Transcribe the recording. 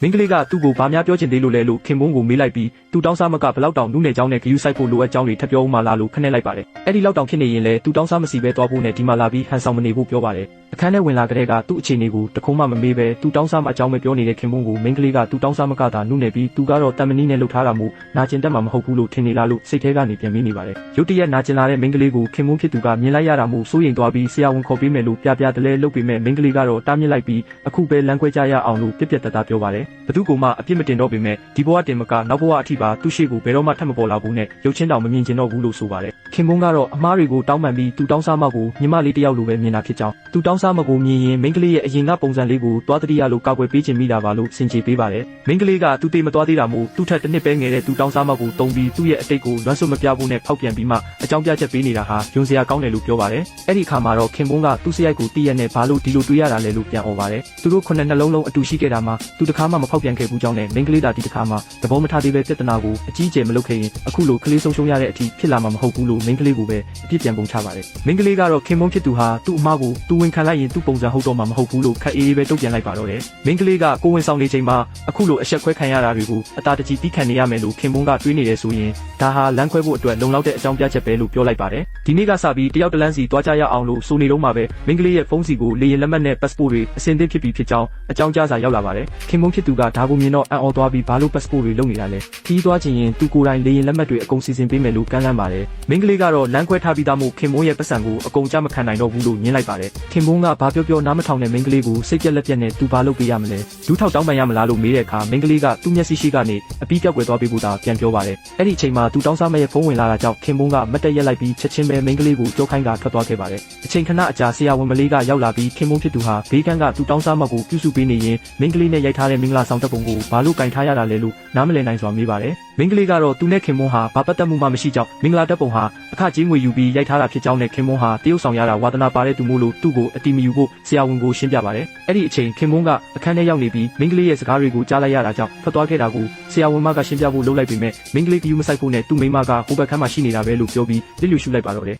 မင်းကလေးကသူ့ကိုဗာများပြောချင်သေးလို့လဲလို့ခင်ပွန်းကိုမေးလိုက်ပြီးသူတောင်းစားမကဘလောက်တောင်နုနယ်เจ้าနဲ့ဂယူဆိုင်ဖို့လိုအပ်ကြောင်းတွေထပ်ပြောဦးမှလာလို့ခနဲ့လိုက်ပါတယ်အဲ့ဒီလောက်တောင်ဖြစ်နေရင်လဲသူတောင်းစားမစီပဲသွားဖို့နဲ့ဒီမှာလာပြီးဟန်ဆောင်မနေဖို့ပြောပါတယ်အခန်းထဲဝင်လာကြတဲ့ကသူ့အခြေအနေကိုတခုံးမှမမေးပဲသူတောင်းစားမအကြောင်းပဲပြောနေတဲ့ခင်ပွန်းကိုမင်းကလေးကသူတောင်းစားမကသာနုနယ်ပြီးသူကတော့တမန်နီနဲ့လှုပ်ထားတာမို့နာကျင်တတ်မှာမဟုတ်ဘူးလို့ထင်နေလားလို့စိတ်ထဲကနေပြန်မေးနေပါတယ်ရုတ်တရက်နာကျင်လာတဲ့မင်းကလေးကိုခင်ပွန်းဖြစ်သူကမြင်လိုက်ရတာမို့စိုးရိမ်သွားပြီးဆရာဝန်ခေါ်ပေးမယ်လို့ပြတလဲလုပ်ပေးမယ်မင်းကလေးကတော့တားမြစ်လိုက်ပြီးအခုပဲလမ်းခွဲကြရအောင်လို့ပြက်တသားပြောပါတယ်ဘသူကမှအပြစ်မတင်တော့ပေမဲ့ဒီဘဝတင်မကနောက်ဘဝအထိပါသူ့ရှိကိုဘယ်တော့မှထပ်မပေါ်လာဘူးနဲ့ရုပ်ချင်းတောင်မမြင်ကျင်တော့ဘူးလို့ဆိုပါတယ်ခင်ပွန်းကတော့အမားတွေကိုတောင်းပန်ပြီးသူတောင်းစားမကိုညီမလေးတယောက်လိုပဲမြင်တာဖြစ်ကြောင်းသူတောင်းစားမကိုမြင်ရင်မင်းကလေးရဲ့အရင်ကပုံစံလေးကိုသွားတတိယလို့ကာကွယ်ပေးခြင်းမိတာပါလို့စင်ကြေပေးပါတယ်မင်းကလေးကသူတေးမသွားသေးတာမို့သူ့ထက်တစ်နှစ်ပဲငယ်တဲ့သူတောင်းစားမကိုတုံးပြီးသူ့ရဲ့အတိတ်ကိုလွမ်းဆွမပြဖို့နဲ့ဖောက်ပြန်ပြီးမှအကြောင်းပြချက်ပေးနေတာဟာယွန်စရာကောင်းတယ်လို့ပြောပါတယ်အဲ့ဒီအခါမှာတော့ခင်ပွန်းကသူ့စရိုက်ကိုတည့်ရက်နဲ့ဘာလို့ဒီလိုတွေးရတာလဲလို့ပြန်អော်ပါတယ်သူတို့ခုနှစ်နှလုံးလုံးအတူရှိခဲ့တာမှာသူတခါမှမဖောက်ပြန်ခဲ့ဘူးကြောင်းနဲ့မင်းကလေးတာဒီတခါမှသဘောမထားသေးပဲပြဿနာကိုအကြီးအကျယ်မလုပ်ခဲ့ရင်အခုလိုကလေးဆုံးရှုံးရတဲ့အထိဖြစ်လာမှာမဟုတ်ဘူးလို့မင်းကလေးကိုပဲအပြစ်ပြန်ပုံချပါတယ်မင်းကလေးကတော့ခင်ပွန်းဖြစ်သူဟာသူ့အမားကိုသူဝင်ခံလိုက်ရင်သူ့ပုံစံဟုတ်တော့မှာမဟုတ်ဘူးလို့ခက်အေးပဲတုံ့ပြန်လိုက်ပါတော့တယ်မင်းကလေးကကိုဝင်ဆောင်နေချိန်မှာအခုလိုအဆက်ခွဲခံရတာတွေကိုအတာတကြီးတီးခံနေရမယ်လို့ခင်ပွန်းကတွေးနေတယ်ဆိုရင်ဒါဟာလမ်းခွဲဖို့အတွက်လုံလောက်တဲ့အကြောင်းပြချက်ပဲလို့ပြောလိုက်ပါတယ်ဒီနေ့ကစပြီးတယောက်တလန်းစီတွားကြရအောင်လို့ဆိုနေတော့မှပဲမင်းကလေးရဲ့ဖုန်းစီကိုလေရင်လက်မှတ်နဲ့ passport တွေအစင်သင့်ဖြစ်ပြီးဖြစ်ကြောင်းအကြောင်းကြားစာရောက်လာပါတယ်ခင်ပွန်းဖြစ်သူကဒါကိုမြင်တော့အံ့ဩသွားပြီးဘာလို့ passport တွေလုပ်နေတာလဲခီးသွားချင်ရင်သူကိုယ်တိုင်လေရင်လက်မှတ်တွေအကုန်စီစဉ်ပေးမယ်လို့ကမ်းလှမ်းပါတယ်မင်းကလေးကတော့လမ်းခွဲထားပြီးသားမို့ခင်ပွန်းရဲ့ပတ်စံကိုအကုန်ကြမခံနိုင်တော့ဘူးလို့ညင်းလိုက်ပါတယ်ခင်ပွန်းကဘာပြောနားမထောင်တဲ့မင်းကလေးကိုစိတ်ပြက်လက်ပြက်နဲ့သူဘာလုပ်ပေးရမလဲဒူးထောက်တောင်းပန်ရမလားလို့မေးတဲ့အခါမင်းကလေးကသူ့မျက်စိရှိကနေအပီးပြောက်ွယ်သွားပေးဖို့သာပြန်ပြောပါတယ်အဲ့ဒီအချိန်မှာသူတောင်းစားမရဲ့ဖုန်းဝင်လာတာကြောင့်ခင်ပွန်းကမတ်တက်ရက်လိုက်ပြီးချက်ချင်းပဲမင်းကလေးကိုကြောခိုင်းကထွက်သွားခဲ့ပါတယ်အချိန်ခဏအကြာဆရာဝန်မလေးကရောက်လာပြီးခင်ပွန်းဖြစ်သူဟာဘေးကန်းကသူတောင်းစားမကိုပြုစုပေးနေရင်မင်းကလေးနဲ့ရိုက်ထားတဲ့မင်္ဂလာဆောင်တပ်ပုံကိုဘာလို့ကင်ထားရတာလဲလို့နားမလည်နိုင်စွာမေးပါတယ်မင်းကလေးကတော့သူနဲ့ခင်ပွန်းဟာဘာပတ်သက်မှုမှမရှိကြောင်းမင်္ဂလာတပ်ပုံဟာအခကြေးငွေယူပြီးရိုက်ထားတာဖြစ်ကြောင်းနဲ့ခင်ပွန်းဟာတရုတ်ဆောင်ရတာဝါသနာပါတဲ့သူမို့လို့သူ့ကိုအတိမယူဖို့ဆရာဝန်ကိုရှင်းပြပါတယ်အဲ့ဒီအချိန်ခင်ပွန်းကအခန်းထဲရောက်နေပြီးမင်းကလေးရဲ့စကားတွေကိုကြားလိုက်ရတာကြောင့်ထွက်သွားခဲ့တာကိုဆရာဝန်မကရှင်းပြဖို့လုပ်လိုက်ပေမဲ့မင်းကလေးကယူမဆိုင်ဖို့နဲ့သူ့မိမကဟိုဘက်ခန်းမှာရှိနေတာပဲလို့ပြောပြီးလစ်လျူရှုလိုက်ပါတော့တယ်